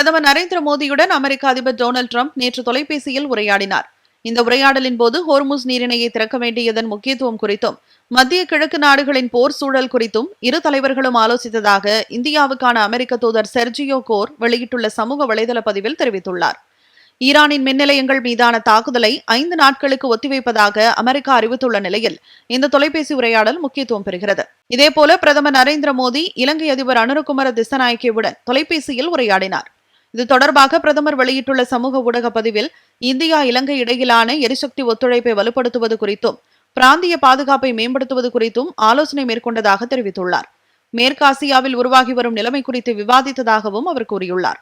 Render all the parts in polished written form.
பிரதமர் நரேந்திர மோடியுடன் அமெரிக்க அதிபர் டொனால்டு டிரம்ப் நேற்று தொலைபேசியில் உரையாடினார். இந்த உரையாடலின் போது ஹோர்முஸ் நீரிணையை திறக்க வேண்டியதன் முக்கியத்துவம் குறித்தும், மத்திய கிழக்கு நாடுகளின் போர் சூழல் குறித்தும் இரு தலைவர்களும் ஆலோசித்ததாக இந்தியாவுக்கான அமெரிக்க தூதர் செர்ஜியோ கோர் வெளியிட்டுள்ள சமூக வலைதள பதிவில் தெரிவித்துள்ளார். ஈரானின் மின் நிலையங்கள் மீதான தாக்குதலை 5 நாட்களுக்கு ஒத்திவைப்பதாக அமெரிக்கா அறிவித்துள்ள நிலையில் இந்த தொலைபேசி உரையாடல் முக்கியத்துவம் பெறுகிறது. இதேபோல பிரதமர் நரேந்திர மோடி இலங்கை அதிபர் அனுரகுமார திசாநாயக்கேவுடன் தொலைபேசியில் உரையாடினார். இது தொடர்பாக பிரதமர் வெளியிட்டுள்ள சமூக ஊடக பதிவில், இந்தியா இலங்கை இடையிலான எரிசக்தி ஒத்துழைப்பை வலுப்படுத்துவது குறித்தும் பிராந்திய பாதுகாப்பை மேம்படுத்துவது குறித்தும் ஆலோசனை மேற்கொண்டதாக தெரிவித்துள்ளார். மேற்காசியாவில் உருவாகி வரும் நிலைமை குறித்து விவாதித்ததாகவும் அவர் கூறியுள்ளார்.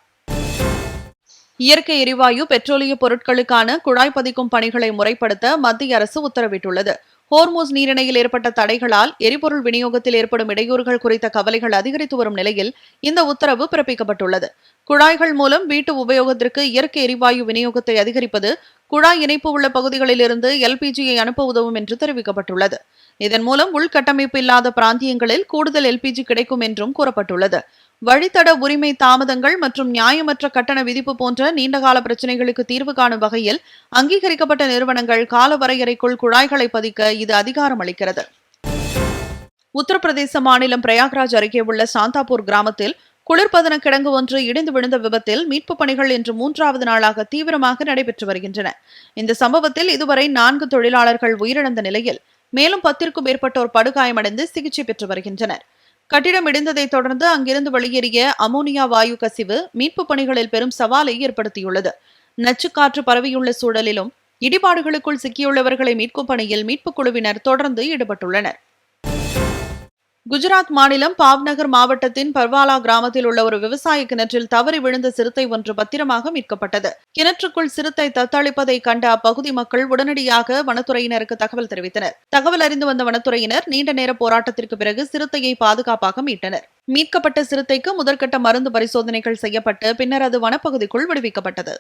இயற்கை எரிவாயு, பெட்ரோலிய பொருட்களுக்கான குழாய் பதிக்கும் பணிகளை முறைப்படுத்த மத்திய அரசு உத்தரவிட்டுள்ளது. ஹோர்முஸ் நீரிணையில் ஏற்பட்ட தடைகளால் எரிபொருள் விநியோகத்தில் ஏற்படும் இடையூறுகள் குறித்த கவலைகள் அதிகரித்து வரும் நிலையில் இந்த உத்தரவு பிறப்பிக்கப்பட்டுள்ளது. குழாய்கள் மூலம் வீட்டு உபயோகத்திற்கு இயற்கை எரிவாயு விநியோகத்தை அதிகரிப்பது, குழாய் இணைப்பு உள்ள பகுதிகளிலிருந்து எல்பிஜியை அனுப்ப உதவும் என்று தெரிவிக்கப்பட்டுள்ளது. இதன் மூலம் உள்கட்டமைப்பு இல்லாத பிராந்தியங்களில் கூடுதல் எல்பிஜி கிடைக்கும் என்றும் கூறப்பட்டுள்ளது. வழித்தட உரிமை தாமதங்கள் மற்றும் நியாயமற்ற கட்டண விதிப்பு போன்ற நீண்டகால பிரச்சினைகளுக்கு தீர்வு காணும் வகையில் அங்கீகரிக்கப்பட்ட நிறுவனங்கள் கால வரையறைக்குள் குழாய்களை பதிக்க இது அதிகாரம் அளிக்கிறது. உத்தரப்பிரதேச மாநிலம் பிரயாக்ராஜ் அருகே உள்ள சாந்தாப்பூர் கிராமத்தில் குளிர்பதன கிடங்கு ஒன்று இடிந்து விழுந்த விபத்தில் மீட்புப் பணிகள் இன்று 3வது நாளாக தீவிரமாக நடைபெற்று வருகின்றன. இந்த சம்பவத்தில் இதுவரை 4 தொழிலாளர்கள் உயிரிழந்த நிலையில் மேலும் 10க்கும் மேற்பட்டோர் படுகாயமடைந்து சிகிச்சை பெற்று வருகின்றனர். கட்டிடம் இடிந்ததை தொடர்ந்து அங்கிருந்து வெளியேறிய அமோனியா வாயு கசிவு மீட்புப் பணிகளில் பெரும் சவாலை ஏற்படுத்தியுள்ளது. நச்சுக்காற்று பரவியுள்ள சூழலிலும் இடிபாடுகளுக்குள் சிக்கியுள்ளவர்களை மீட்கும் பணியில் மீட்புக் குழுவினர் தொடர்ந்து ஈடுபட்டுள்ளனர். குஜராத் மாநிலம் பாவ்நகர் மாவட்டத்தின் பர்வாலா கிராமத்தில் உள்ள ஒரு விவசாய கிணற்றில் தவறி விழுந்த சிறுத்தை ஒன்று பத்திரமாக மீட்கப்பட்டது. கிணற்றுக்குள் சிறுத்தை தத்தளிப்பதை கண்ட அப்பகுதி மக்கள் உடனடியாக வனத்துறையினருக்கு தகவல் தெரிவித்தனர். தகவல் அறிந்து வந்த வனத்துறையினர் நீண்ட நேர போராட்டத்திற்கு பிறகு சிறுத்தையை பாதுகாப்பாக மீட்டனர். மீட்கப்பட்ட சிறுத்தைக்கு முதற்கட்ட மருந்து பரிசோதனைகள் செய்யப்பட்டு பின்னர் அது வனப்பகுதிக்குள் விடுவிக்கப்பட்டது.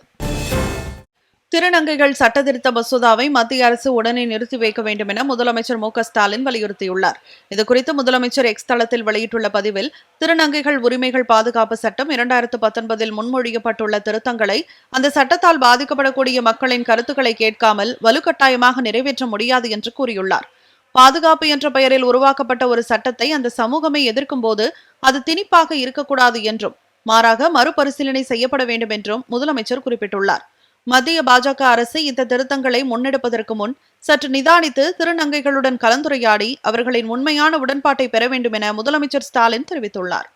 திருநங்கைகள் சட்டத்திருத்த மசோதாவை மத்திய அரசு உடனே நிறுத்தி வைக்க வேண்டும் என முதலமைச்சர் மு.க.ஸ்டாலின் வலியுறுத்தியுள்ளார். இதுகுறித்து முதலமைச்சர் எக்ஸ் தளத்தில் வெளியிட்டுள்ள பதிவில், திருநங்கைகள் உரிமைகள் பாதுகாப்பு சட்டம் 2019 முன்மொழியப்பட்டுள்ள திருத்தங்களை அந்த சட்டத்தால் பாதிக்கப்படக்கூடிய மக்களின் கருத்துக்களை கேட்காமல் வலுக்கட்டாயமாக நிறைவேற்ற முடியாது என்று கூறியுள்ளார். பாதுகாப்பு என்ற பெயரில் உருவாக்கப்பட்ட ஒரு சட்டத்தை அந்த சமூகமே எதிர்க்கும் போது அது திணிப்பாக இருக்கக்கூடாது என்றும், மாறாக மறுபரிசீலனை செய்யப்பட வேண்டும் என்றும் முதலமைச்சர் குறிப்பிட்டுள்ளார். மத்திய பாஜக அரசு இந்த திருத்தங்களை முன்னெடுப்பதற்கு முன் சற்று நிதானித்து திருநங்கைகளுடன் கலந்துரையாடி அவர்களின் உண்மையான உடன்பாட்டை பெற வேண்டும் என முதலமைச்சர் ஸ்டாலின் தெரிவித்துள்ளார்.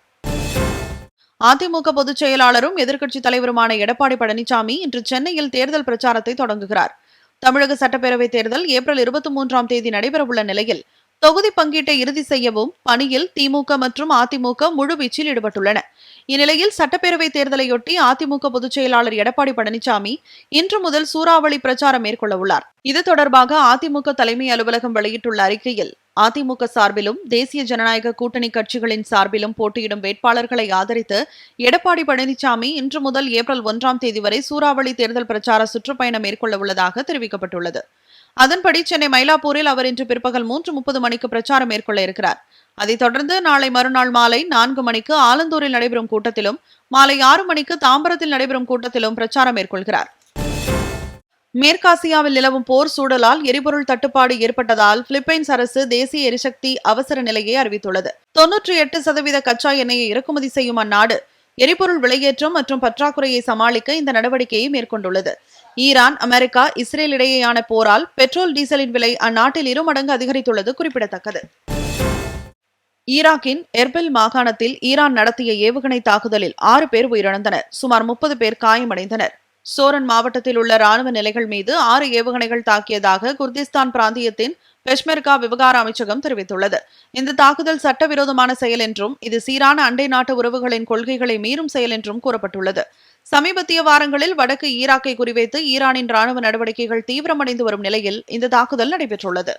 அதிமுக பொதுச் செயலாளரும் எதிர்க்கட்சித் தலைவருமான எடப்பாடி பழனிசாமி இன்று சென்னையில் தேர்தல் பிரச்சாரத்தை தொடங்குகிறார். தமிழக சட்டப்பேரவைத் தேர்தல் ஏப்ரல் 23ஆம் தேதி நடைபெறவுள்ள நிலையில் தொகுதி பங்கீட்டை இறுதி செய்யவும் பணியில் திமுக மற்றும் அதிமுக முழுவீச்சில் ஈடுபட்டுள்ளன. இந்நிலையில் சட்டப்பேரவைத் தேர்தலையொட்டி அதிமுக பொதுச் செயலாளர் எடப்பாடி பழனிசாமி இன்று முதல் சூறாவளி பிரச்சாரம் மேற்கொள்ள உள்ளார். இது தொடர்பாக அதிமுக தலைமை அலுவலகம் வெளியிட்டுள்ள அறிக்கையில், அதிமுக சார்பிலும் தேசிய ஜனநாயக கூட்டணி கட்சிகளின் சார்பிலும் போட்டியிடும் வேட்பாளர்களை ஆதரித்து எடப்பாடி பழனிசாமி இன்று முதல் ஏப்ரல் 1ஆம் தேதி வரை சூறாவளி தேர்தல் பிரச்சார சுற்றுப்பயணம் மேற்கொள்ள உள்ளதாக தெரிவிக்கப்பட்டுள்ளது. அதன்படி சென்னை மயிலாப்பூரில் அவர் இன்று பிற்பகல் 3:30 மணிக்கு பிரச்சாரம் மேற்கொள்ள இருக்கிறார். அதைத் தொடர்ந்து நாளை மறுநாள் மாலை 4 மணிக்கு ஆலந்தூரில் நடைபெறும் கூட்டத்திலும், மாலை 6 மணிக்கு தாம்பரத்தில் நடைபெறும் கூட்டத்திலும் பிரச்சாரம் மேற்கொள்கிறார். மேற்காசியாவில் நிலவும் போர் சூழலால் எரிபொருள் தட்டுப்பாடு ஏற்பட்டதால் பிலிப்பைன்ஸ் அரசு தேசிய எரிசக்தி அவசர நிலையை அறிவித்துள்ளது. 98% கச்சா எண்ணெயை இறக்குமதி செய்யும் அந்நாடு எரிபொருள் விலையேற்றம் மற்றும் பற்றாக்குறையை சமாளிக்க இந்த நடவடிக்கையை மேற்கொண்டுள்ளது. ஈரான், அமெரிக்கா, இஸ்ரேல் இடையேயான போரால் பெட்ரோல், டீசலின் விலை அந்நாட்டில் 2 மடங்கு அதிகரித்துள்ளது குறிப்பிடத்தக்கது. ஈராக்கின் எர்பில் மாகாணத்தில் ஈரான் நடத்திய ஏவுகணை தாக்குதலில் 6 பேர் உயிரிழந்தனர். சுமார் 30 பேர் காயமடைந்தனர். சோரன் மாவட்டத்தில் உள்ள ராணுவ நிலைகள் மீது 6 ஏவுகணைகள் தாக்கியதாக குர்திஸ்தான் பிராந்தியத்தின் பெஷ்மெர்கா விவகார அமைச்சகம் தெரிவித்துள்ளது. இந்த தாக்குதல் சட்டவிரோதமான செயல் என்றும் இது சீரான அண்டை நாட்டு உறவுகளின் கொள்கைகளை மீறும் செயல் என்றும் கூறப்பட்டுள்ளது. சமீபத்திய வாரங்களில் வடக்கு ஈராக்கை குறிவைத்து ஈரானின் ராணுவ நடவடிக்கைகள் தீவிரமடைந்து வரும் நிலையில் இந்த தாக்குதல் நடைபெற்றுள்ளது.